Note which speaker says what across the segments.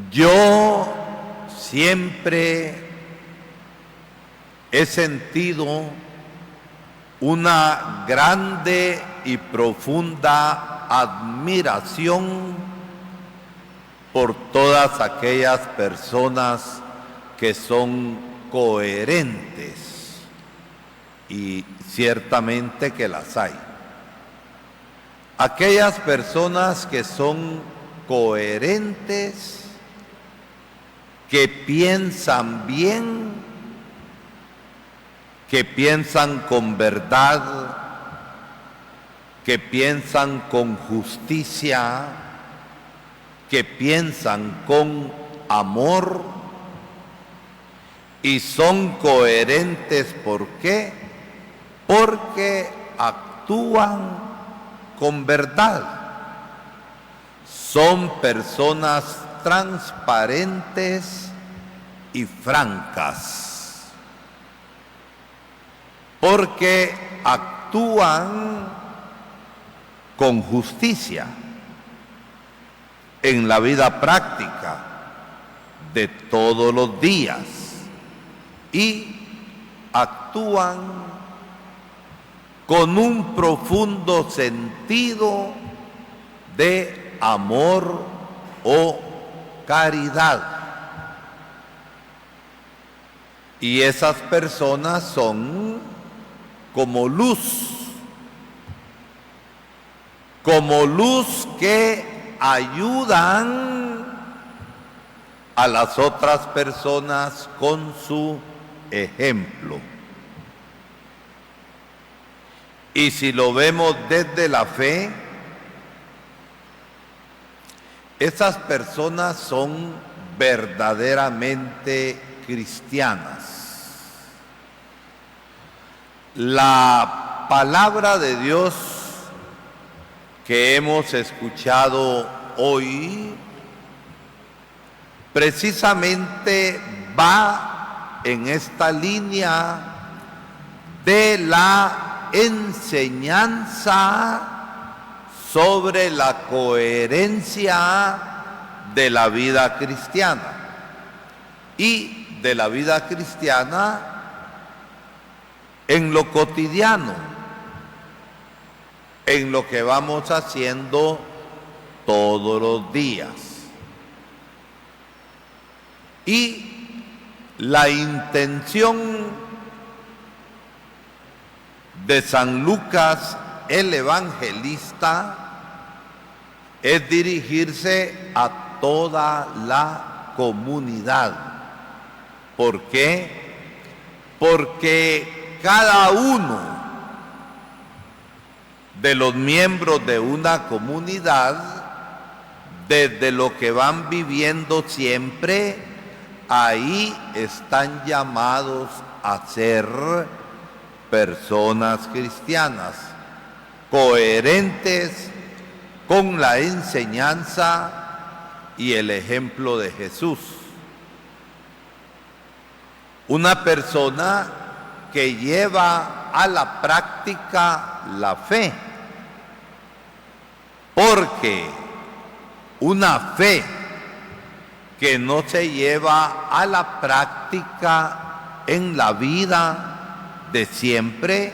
Speaker 1: Yo siempre he sentido una grande y profunda admiración por todas aquellas personas que son coherentes, y ciertamente que las hay. Aquellas personas que son coherentes, que piensan bien, que piensan con verdad, que piensan con justicia, que piensan con amor, y son coherentes. ¿Por qué? Porque actúan con verdad. Son personas transparentes y francas, porque actúan con justicia en la vida práctica de todos los días, y actúan con un profundo sentido de amor o caridad. Y esas personas son como luz que ayudan a las otras personas con su ejemplo. Y si lo vemos desde la fe, esas personas son verdaderamente cristianas. La palabra de Dios que hemos escuchado hoy precisamente va en esta línea de la enseñanza sobre la coherencia de la vida cristiana, y de la vida cristiana en lo cotidiano, en lo que vamos haciendo todos los días. Y la intención de San Lucas el Evangelista es dirigirse a toda la comunidad. ¿Por qué? Porque cada uno de los miembros de una comunidad, desde lo que van viviendo siempre, ahí están llamados a ser personas cristianas, coherentes con la enseñanza y el ejemplo de Jesús. Una persona que lleva a la práctica la fe, porque una fe que no se lleva a la práctica en la vida de siempre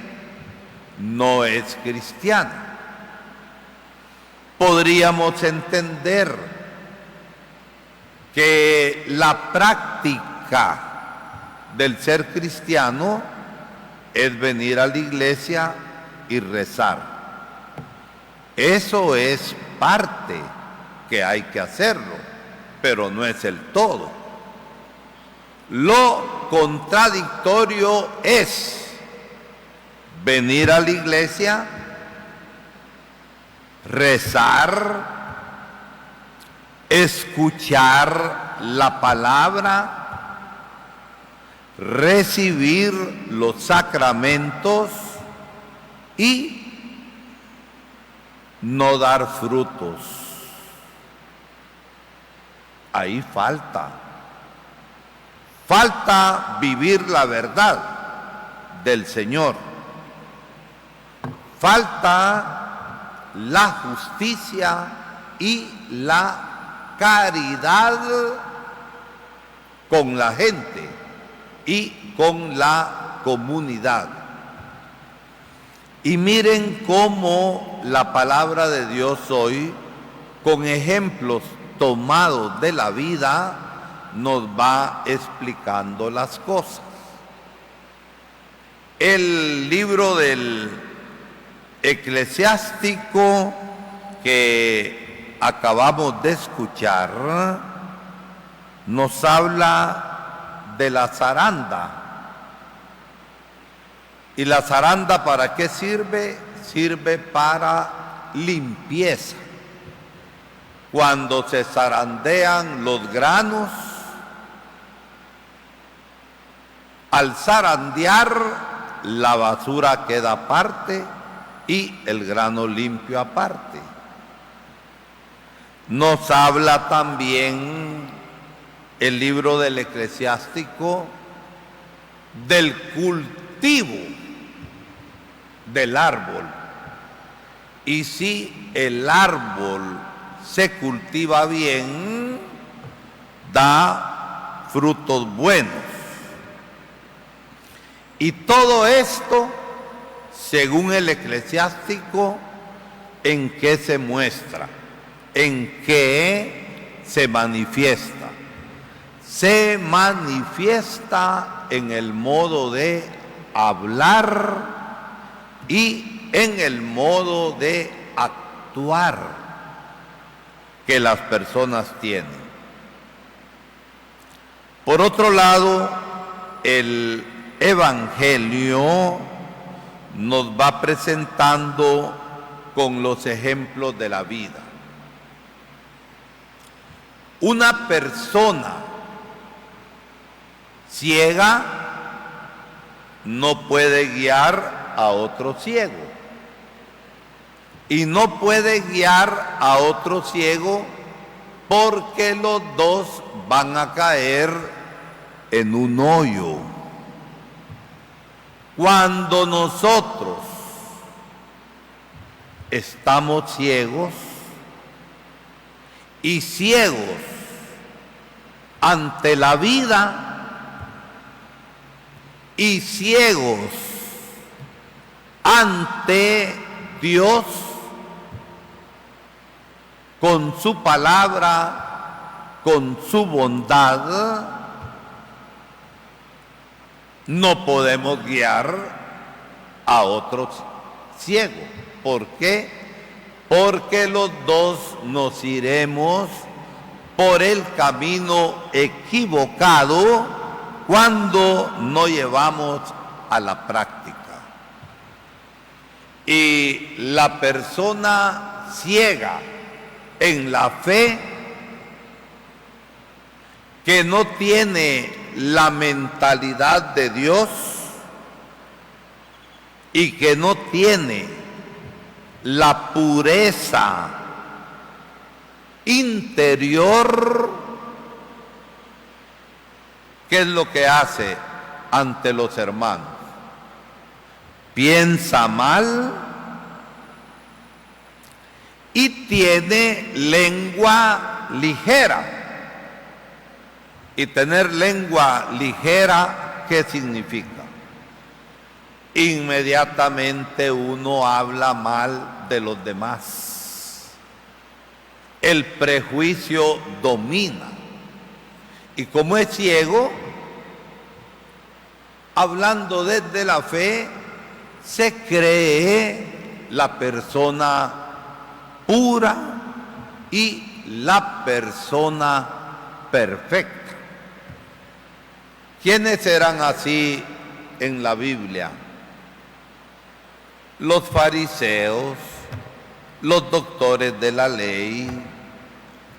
Speaker 1: no es cristiana. Podríamos entender que la práctica del ser cristiano es venir a la iglesia y rezar. Eso es parte que hay que hacerlo, pero no es el todo. Lo contradictorio es venir a la iglesia, rezar, escuchar la palabra, recibir los sacramentos y no dar frutos. Ahí falta vivir la verdad del Señor. Falta la justicia y la caridad con la gente y con la comunidad. Y miren cómo la palabra de Dios hoy, con ejemplos tomados de la vida, nos va explicando las cosas. El libro del Eclesiástico que acabamos de escuchar nos habla de la zaranda. ¿Y la zaranda para qué sirve? Sirve para limpieza. Cuando se zarandean los granos, al zarandear, la basura queda aparte y el grano limpio aparte. Nos habla también el libro del Eclesiástico del cultivo del árbol. Y si el árbol se cultiva bien, da frutos buenos. Y todo esto, según el Eclesiástico, ¿en qué se muestra? ¿En qué se manifiesta? Se manifiesta en el modo de hablar y en el modo de actuar que las personas tienen. Por otro lado, el Evangelio nos va presentando con los ejemplos de la vida. Una persona ciega no puede guiar a otro ciego. Y no puede guiar a otro ciego porque los dos van a caer en un hoyo. Cuando nosotros estamos ciegos y ciegos ante la vida y ciegos ante Dios con su palabra, con su bondad, no podemos guiar a otro ciego. ¿Por qué? Porque los dos nos iremos por el camino equivocado cuando no llevamos a la práctica. Y la persona ciega en la fe, que no tiene la mentalidad de Dios y que no tiene la pureza interior, ¿qué es lo que hace ante los hermanos? Piensa mal y tiene lengua ligera. Y tener lengua ligera, ¿qué significa? Inmediatamente uno habla mal de los demás. El prejuicio domina. Y como es ciego, hablando desde la fe, se cree la persona pura y la persona perfecta. ¿Quiénes eran así en la Biblia? Los fariseos, los doctores de la ley,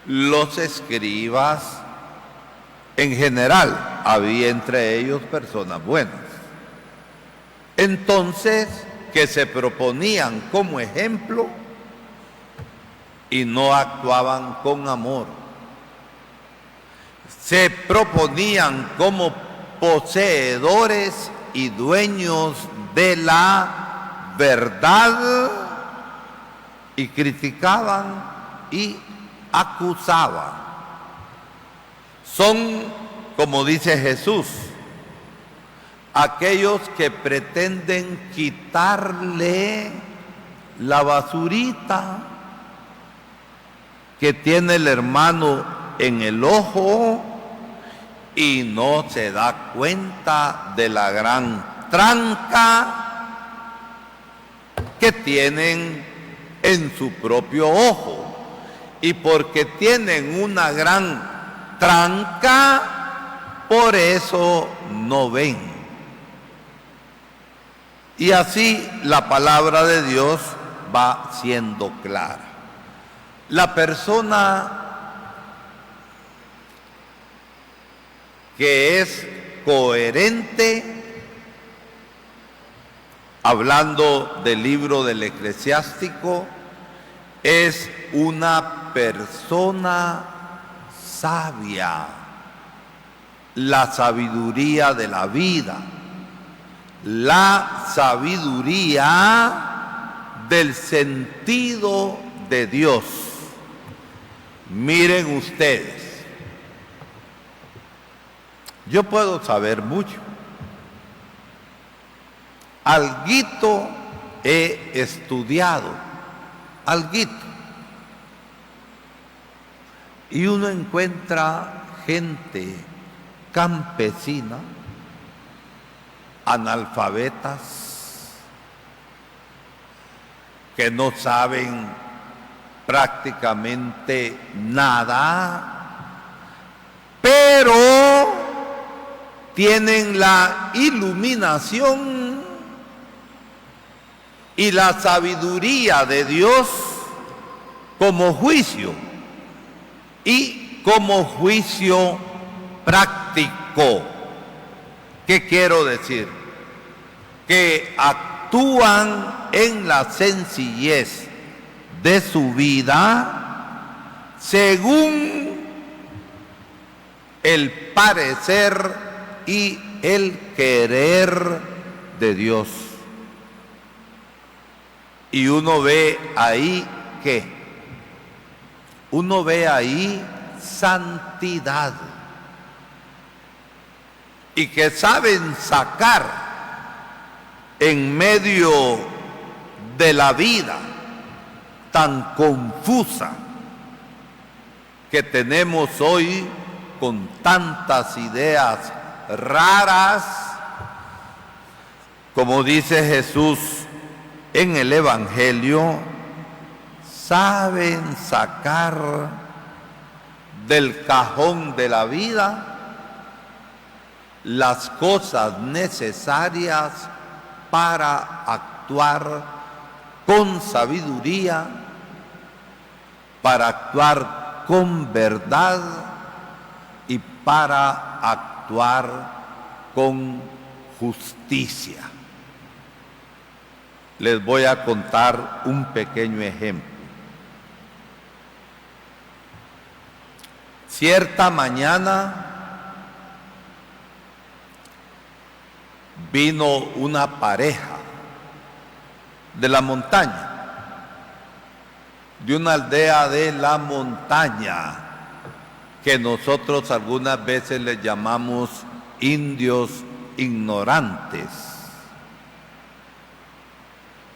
Speaker 1: los escribas. En general, había entre ellos personas buenas. Entonces, que se proponían como ejemplo y no actuaban con amor. Se proponían como poseedores y dueños de la verdad y criticaban y acusaban. son, como dice Jesús, aquellos que pretenden quitarle la basurita que tiene el hermano en el ojo y no se da cuenta de la gran tranca que tienen en su propio ojo. Y porque tienen una gran tranca, por eso no ven. Y así la palabra de Dios va siendo clara. La persona que es coherente, hablando del libro del Eclesiástico, es una persona sabia, la sabiduría de la vida, la sabiduría del sentido de Dios. Miren ustedes, yo puedo saber mucho, alguito he estudiado, alguito, y uno encuentra gente campesina, analfabetas, que no saben prácticamente nada, pero tienen la iluminación y la sabiduría de Dios como juicio y como juicio práctico. ¿Qué quiero decir? Que actúan en la sencillez de su vida según el parecer y el querer de Dios. Y uno ve ahí ¿qué? Uno ve ahí santidad. Y que saben sacar en medio de la vida tan confusa que tenemos hoy, con tantas ideas raras, como dice Jesús en el Evangelio, saben sacar del cajón de la vida las cosas necesarias para actuar con sabiduría, para actuar con verdad y para actuar con justicia. Les voy a contar un pequeño ejemplo. Cierta mañana vino una pareja de la montaña, de una aldea de la montaña, que nosotros algunas veces les llamamos indios ignorantes,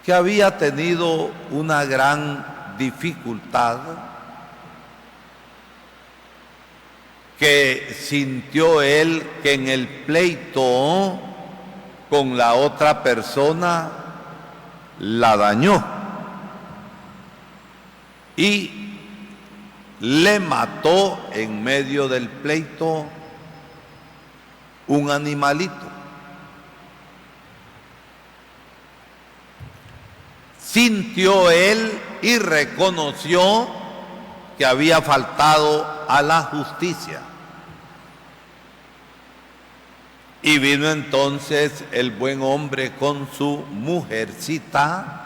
Speaker 1: que había tenido una gran dificultad, que sintió él que en el pleito con la otra persona la dañó y le mató en medio del pleito un animalito. Sintió él y reconoció que había faltado a la justicia. Y vino entonces el buen hombre con su mujercita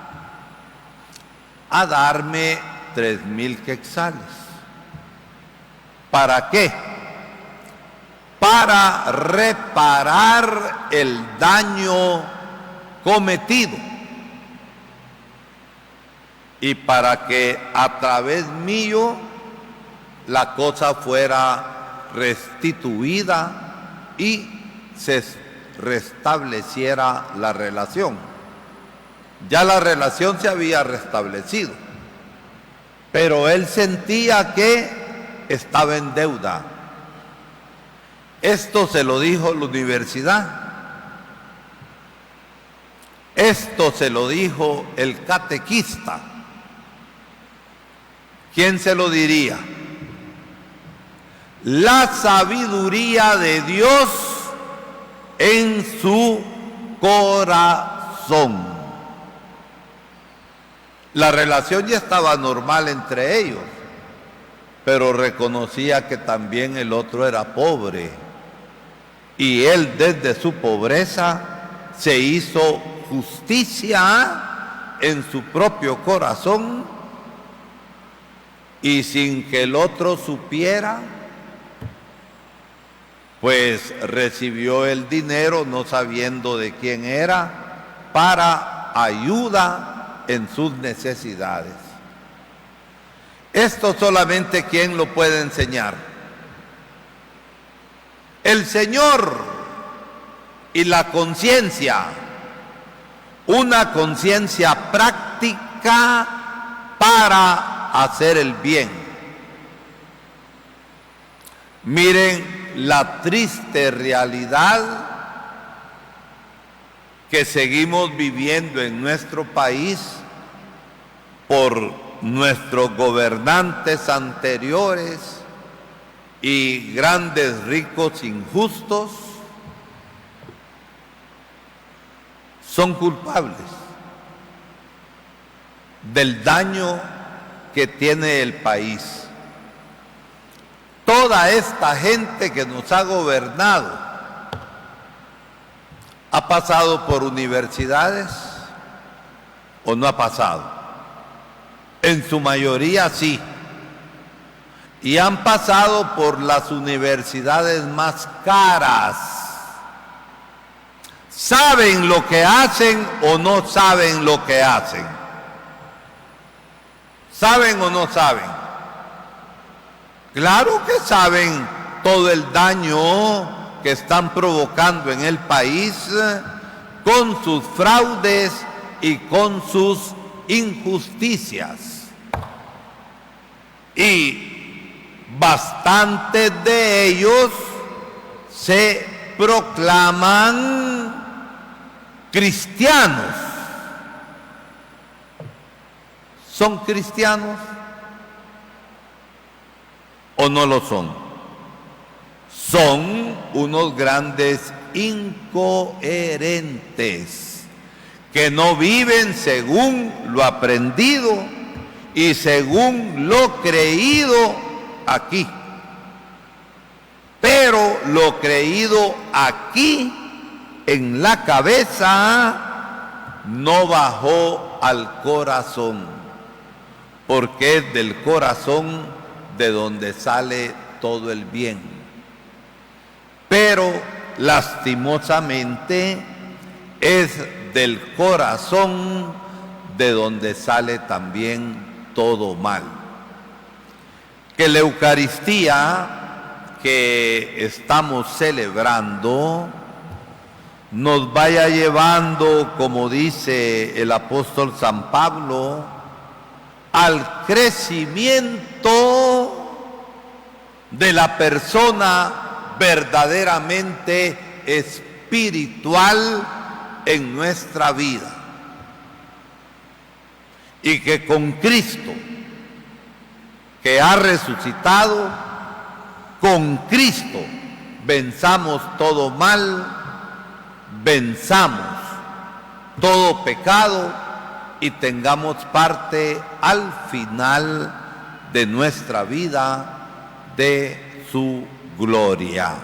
Speaker 1: a darme 3,000 quetzales. ¿Para qué? Para reparar el daño cometido y para que a través mío la cosa fuera restituida y se restableciera la relación. Ya la relación se había restablecido, pero él sentía que estaba en deuda. Esto se lo dijo la universidad. Esto se lo dijo el catequista. ¿Quién se lo diría? La sabiduría de Dios en su corazón. La relación ya estaba normal entre ellos, pero reconocía que también el otro era pobre. Y él desde su pobreza se hizo justicia en su propio corazón y sin que el otro supiera, pues recibió el dinero no sabiendo de quién era para ayuda en sus necesidades. Esto solamente ¿quién lo puede enseñar? El Señor y la conciencia. Una conciencia práctica para hacer el bien. Miren la triste realidad que seguimos viviendo en nuestro país por nuestros gobernantes anteriores y grandes ricos injustos. Son culpables del daño que tiene el país. Toda esta gente que nos ha gobernado ha pasado por universidades o no ha pasado. En su mayoría sí. Y han pasado por las universidades más caras. ¿Saben lo que hacen o no saben lo que hacen? ¿Saben o no saben? Claro que saben todo el daño que están provocando en el país con sus fraudes y con sus injusticias. Y bastantes de ellos se proclaman cristianos. ¿Son cristianos o no lo son? Son unos grandes incoherentes que no viven según lo aprendido y según lo creído aquí. Pero lo creído aquí en la cabeza no bajó al corazón, porque es del corazón de donde sale todo el bien. Pero lastimosamente es del corazón de donde sale también todo mal. Que la Eucaristía que estamos celebrando nos vaya llevando, como dice el apóstol San Pablo, al crecimiento de la persona verdaderamente espiritual en nuestra vida. Y que con Cristo, que ha resucitado, con Cristo venzamos todo mal, venzamos todo pecado y tengamos parte al final de nuestra vida de su gloria.